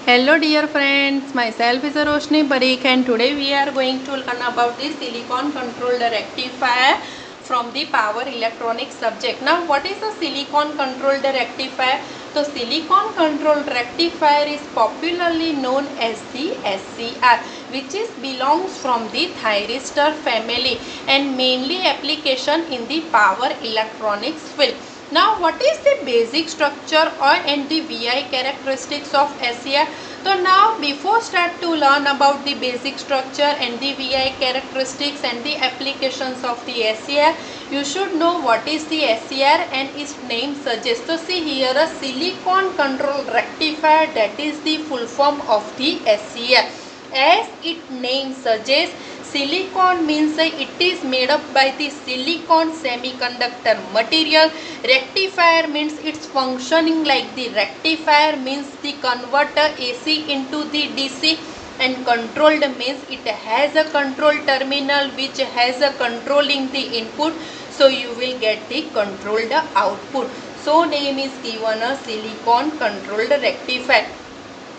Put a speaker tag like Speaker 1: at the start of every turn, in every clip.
Speaker 1: Hello dear friends, myself is Roshni Parikh and today we are going to learn about the silicon controlled rectifier from the power electronics subject. Now what is a silicon controlled rectifier? So silicon controlled rectifier is popularly known as the SCR, which is belongs from the thyristor family and mainly application in the power electronics field. Now what is the basic structure and the VI characteristics of SCR? So now before start to learn about the basic structure and the VI characteristics and the applications of the SCR, you should know what is the SCR and its name suggests. So see here a silicon control rectifier, that is the full form of the SCR. As its name suggests, silicon means it is made up by the silicon semiconductor material. Rectifier means it's functioning like the rectifier, means the converter AC into the DC, and controlled means it has a control terminal which has a controlling the input, so you will get the controlled output. So name is given a silicon controlled rectifier.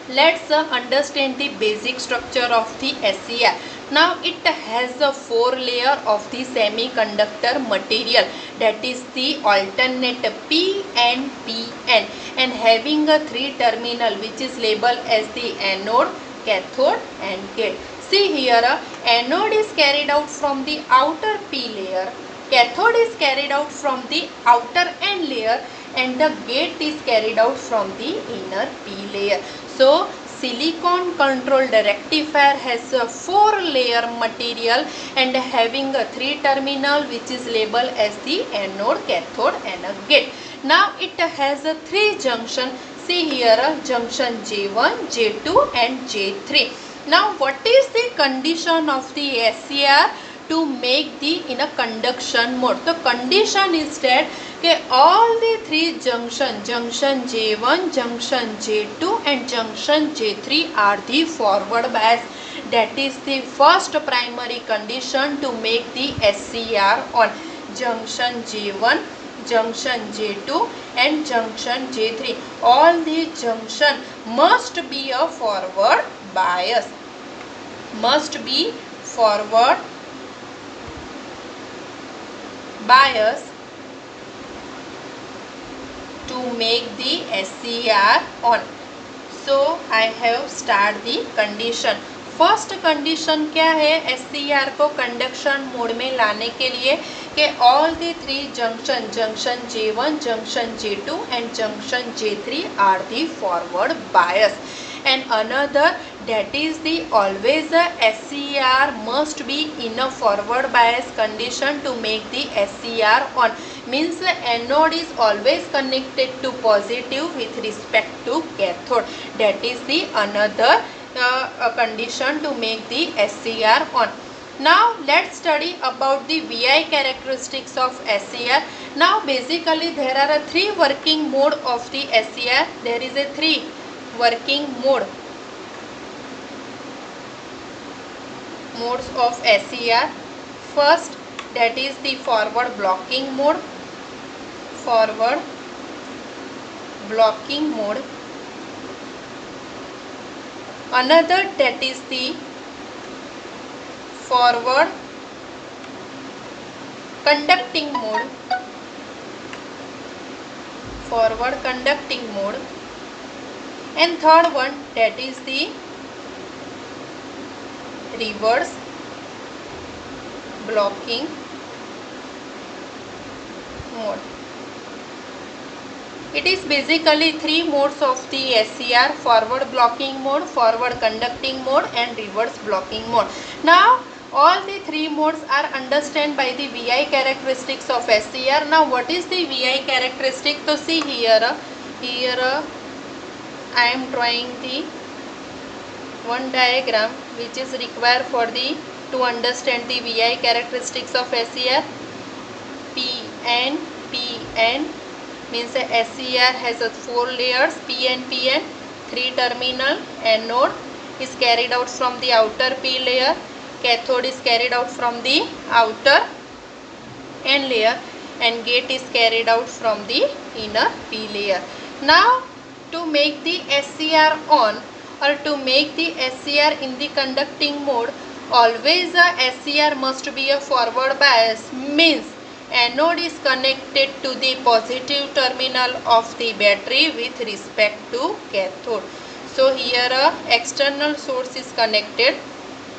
Speaker 1: Let's understand the basic structure of the SCR. Now it has a 4 layer of the semiconductor material, that is the alternate P and PN, and having a 3 terminal which is labeled as the anode, cathode and gate. See here, anode is carried out from the outer P layer, cathode is carried out from the outer N layer, and the gate is carried out from the inner P layer. So silicon controlled rectifier has a 4 layer material and having a 3 terminal which is labeled as the anode, cathode and a gate. Now it has a 3 junction. See here a junction J1, J2 and J3. Now what is the condition of the SCR to make the in a conduction mode? The condition is that all the 3 junction J1, junction J2 and junction J3 are the forward bias. That is the first primary condition to make the SCR on. Junction J1, junction J2 and junction J3, all the junction must be a forward bias, must be forward bias to make the SCR on. So I have start the condition. First condition क्या है SCR को conduction mode में लाने के लिए कि all the 3 junction J1, junction J2 and junction J3 are the forward bias, and another, that is the always the SCR must be in a forward bias condition to make the SCR on, means the anode is always connected to positive with respect to cathode. That is the another condition to make the SCR on. Now let's study about the VI characteristics of SCR. Now basically there are 3 working mode of the SCR. There is a 3 working modes of SCR. First, that is the forward blocking mode. Forward blocking mode. Another, that is the forward conducting mode. Forward conducting mode. And third one, that is the reverse blocking mode. It is basically 3 modes of the SCR: forward blocking mode, forward conducting mode and reverse blocking mode. Now all the 3 modes are understood by the VI characteristics of SCR. Now what is the VI characteristic? So see here, I am drawing the one diagram which is required for the to understand the VI characteristics of SCR. PN means the SCR has 4 layers, PN, 3 terminal. Anode is carried out from the outer P layer, cathode is carried out from the outer N layer and gate is carried out from the inner P layer. Now to make the SCR on, or to make the SCR in the conducting mode, always a SCR must be a forward bias, means anode is connected to the positive terminal of the battery with respect to cathode. So here a external source is connected,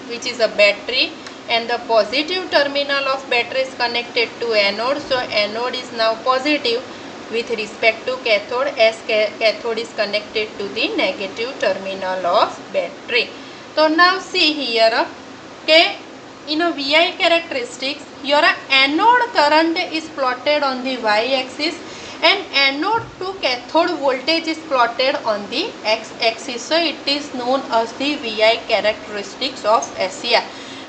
Speaker 1: which is a battery, and the positive terminal of battery is connected to anode. So anode is now positive with respect to cathode, as cathode is connected to the negative terminal of battery. So now see here, okay, in a VI characteristics, your anode current is plotted on the y-axis and anode to cathode voltage is plotted on the x-axis. So it is known as the VI characteristics of SCR.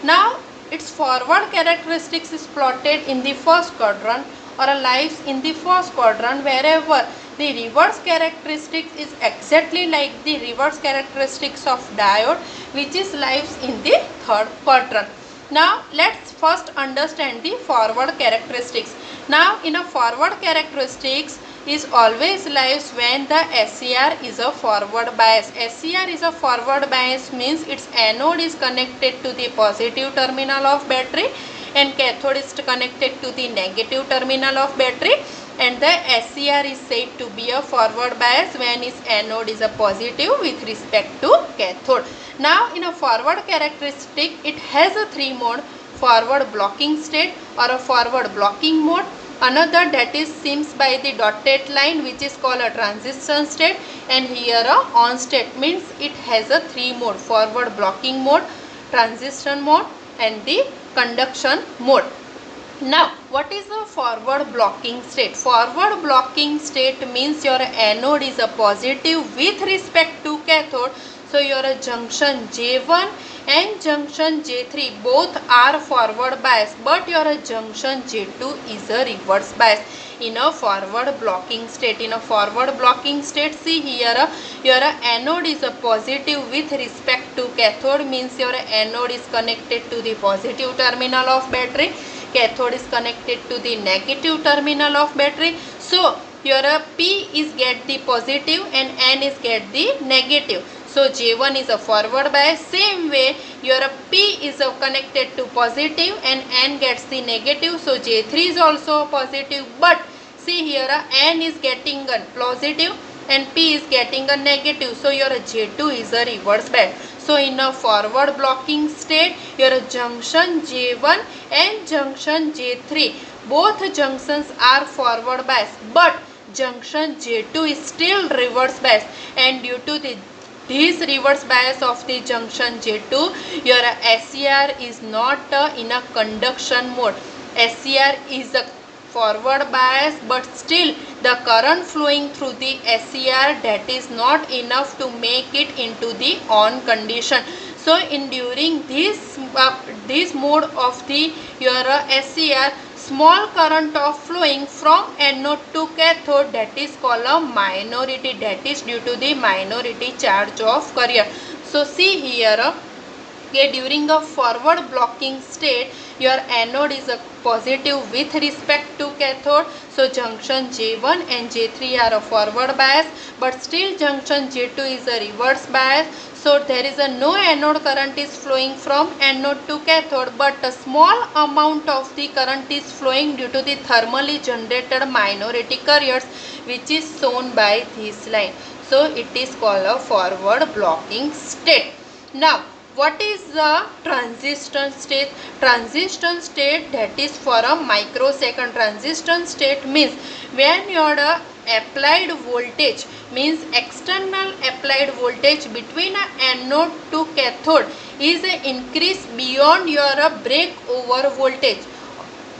Speaker 1: Now its forward characteristics is plotted in the first quadrant, or lies in the first quadrant, wherever the reverse characteristics is exactly like the reverse characteristics of diode, which is lies in the third quadrant. Now let's first understand the forward characteristics. Now in a forward characteristics is always lies when the SCR is a forward bias. SCR is a forward bias means its anode is connected to the positive terminal of battery and cathode is connected to the negative terminal of battery, and the SCR is said to be a forward bias when its anode is a positive with respect to cathode. Now in a forward characteristic, it has a three mode: forward blocking state or a forward blocking mode, another that is seems by the dotted line, which is called a transition state, and here a on state, means it has a three mode: forward blocking mode, transition mode, and the conduction mode. Now what is a forward blocking state? Forward blocking state means your anode is a positive with respect to cathode. So your junction J1 and junction J3 both are forward bias, but your junction J2 is a reverse bias in a forward blocking state. In a forward blocking state, see here your anode is a positive with respect to cathode, means your anode is connected to the positive terminal of battery, cathode is connected to the negative terminal of battery. So your P is get the positive and N is get the negative. So J1 is a forward bias. Same way your P is connected to positive and N gets the negative. So J3 is also positive, but see here N is getting a positive and P is getting a negative. So your J2 is a reverse bias. So in a forward blocking state, your junction J1 and junction J3, both junctions are forward bias, but junction J2 is still reverse bias, and due to this reverse bias of the junction J2, your SCR is not in a conduction mode. SCR is a forward bias, but still the current flowing through the SCR, that is not enough to make it into the on condition. So in during this mode of the your SCR, small current of flowing from anode to cathode, that is called a minority, that is due to the minority charge of carrier. So see here, okay, during a forward blocking state, your anode is a positive with respect to cathode. So junction J1 and J3 are a forward bias, but still junction J2 is a reverse bias. So there is a no anode current is flowing from anode to cathode, but a small amount of the current is flowing due to the thermally generated minority carriers, which is shown by this line. So it is called a forward blocking state. Now what is the transition state? Transition state, that is for a microsecond. Transition state means when your applied voltage, means external applied voltage between anode to cathode is increased beyond your breakover voltage,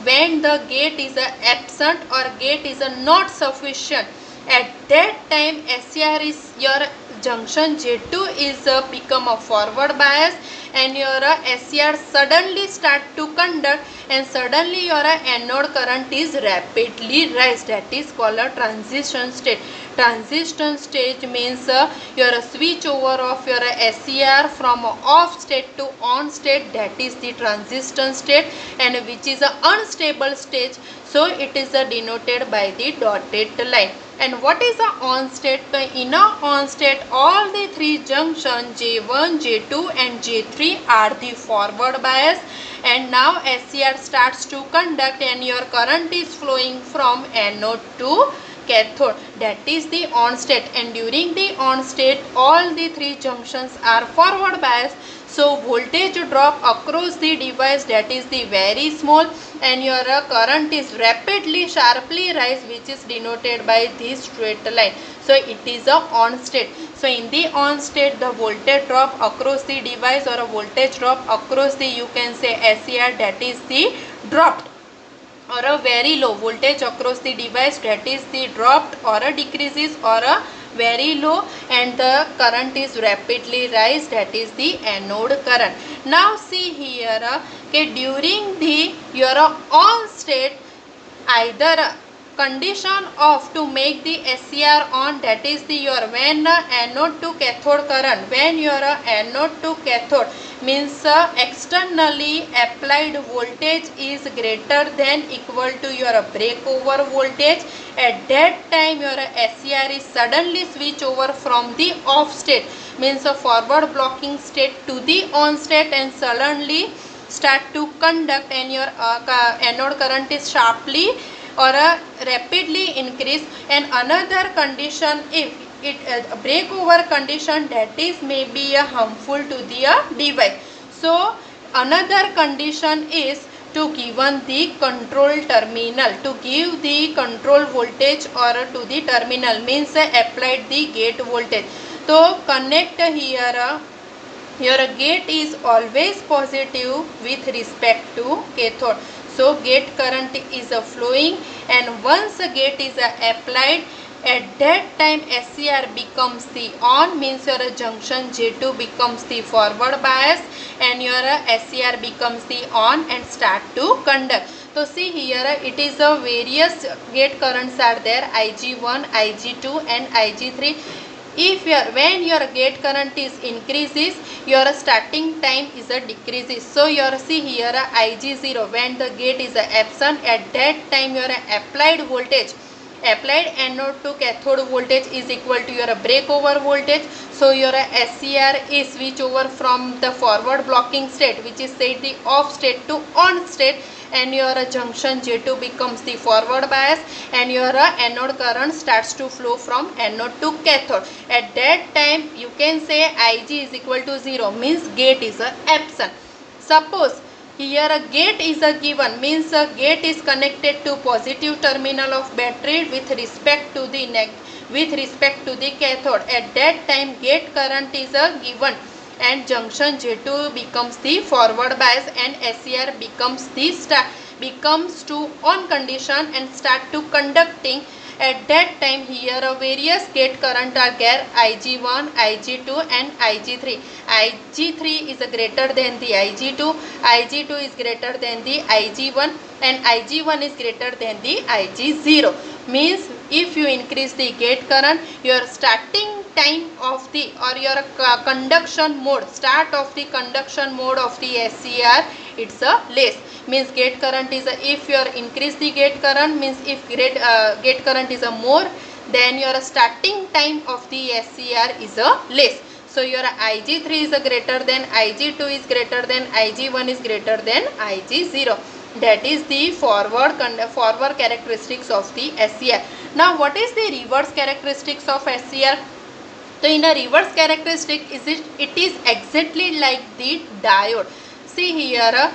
Speaker 1: when the gate is absent or gate is not sufficient. At that time SCR is your junction J2 is become a forward bias, and your SCR suddenly start to conduct, and suddenly your anode current is rapidly rise, that is called a transition state. Transition stage means your switch over of your SCR from off state to on state, that is the transition state, and which is an unstable stage. So it is denoted by the dotted line. And what is the on state? The inner on state, all the three junctions J1, J2 and J3 are the forward bias, and now SCR starts to conduct and your current is flowing from anode to cathode. That is the on state, and during the on state all the three junctions are forward bias, so voltage drop across the device, that is the very small, and your current is rapidly sharply rise, which is denoted by this straight line. So it is a on state. So in the on state the voltage drop across the device or a voltage drop across the, you can say, SCR, that is the dropped, or a very low voltage across the device, that is the dropped or a decreases, or a very low and the current is rapidly rise, that is the anode current. Now see here, okay, during the your on state, either condition of to make the SCR on, that is the your when anode to cathode current, when your anode to cathode means externally applied voltage is greater than equal to your breakover voltage. At that time your SCR is suddenly switch over from the off state, means a forward blocking state, to the on state, and suddenly start to conduct, and your anode current is sharply or rapidly increase. And another condition, if it breakover condition, that is may be harmful to the device. So another condition is to given the control terminal, to give the control voltage or to the terminal, means applied the gate voltage. So connect here, your gate is always positive with respect to cathode. So gate current is flowing, and once a gate is applied, at that time SCR becomes the on, means your junction J2 becomes the forward bias and your SCR becomes the on and start to conduct. So see here, it is a various gate currents are there, IG1, IG2 and IG3. If when your gate current is increases, your starting time is a decreases. So your see here IG0, when the gate is absent, at that time your applied voltage, applied anode to cathode voltage is equal to your breakover voltage. So your SCR is switch over from the forward blocking state, which is say the off state, to on state, and your junction J2 becomes the forward bias and your anode current starts to flow from anode to cathode. At that time you can say Ig is equal to 0, means gate is absent. Suppose here a gate is given, means a gate is connected to positive terminal of battery with respect to the cathode. At that time gate current is given and junction J2 becomes the forward bias and SCR becomes to on condition and start to conducting. At that time here various gate current are there, IG1, IG2 and IG3. IG3 is greater than the IG2, IG2 is greater than the IG1 and IG1 is greater than the IG0. Means if you increase the gate current, your starting time of the or your conduction mode, start of the conduction mode of the SCR, it's less. Means gate current is if you increase the gate current, means if gate current is more, then your starting time of the SCR is less. So your IG3 is greater than, IG2 is greater than, IG1 is greater than IG0. That is the forward characteristics of the SCR. Now what is the reverse characteristics of SCR? So in a reverse characteristic, it is exactly like the diode. See here,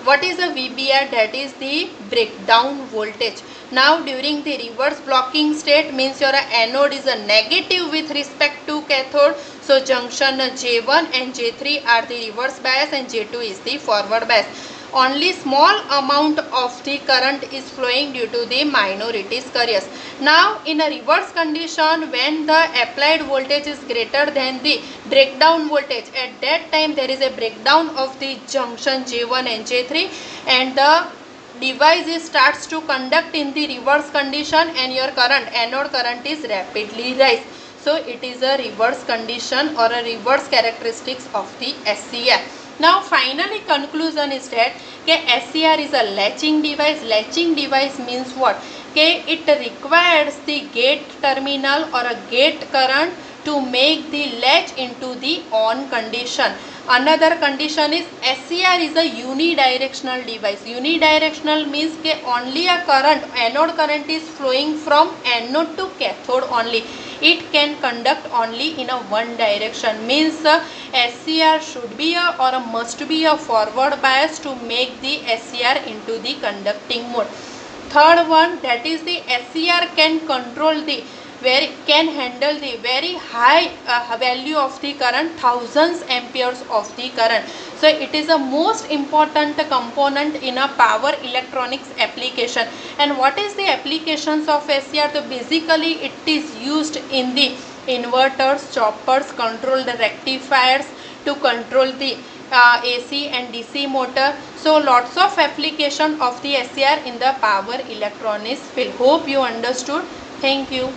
Speaker 1: what is a VBR? That is the breakdown voltage. Now during the reverse blocking state, means your anode is a negative with respect to cathode. So junction J1 and J3 are the reverse bias and J2 is the forward bias. Only small amount of the current is flowing due to the minorities carriers. Now in a reverse condition, when the applied voltage is greater than the breakdown voltage, at that time there is a breakdown of the junction J1 and J3 and the device starts to conduct in the reverse condition and your current, anode current, is rapidly rise. So it is a reverse condition or a reverse characteristics of the SCR. Now finally conclusion is that SCR is a latching device. Latching device means what? Okay, it requires the gate terminal or a gate current to make the latch into the on condition. Another condition is SCR is a unidirectional device. Unidirectional means that only a current, anode current is flowing from anode to cathode only. It can conduct only in a one direction. Means SCR should be a or a must be a forward bias to make the SCR into the conducting mode. Third one, that is the SCR can control the can handle the very high value of the current, thousands amperes of the current. So it is a most important component in a power electronics application. And what is the applications of SCR? So basically it is used in the inverters, choppers, control the rectifiers, to control the AC and DC motor. So lots of application of the SCR in the power electronics field. Hope you understood. Thank you.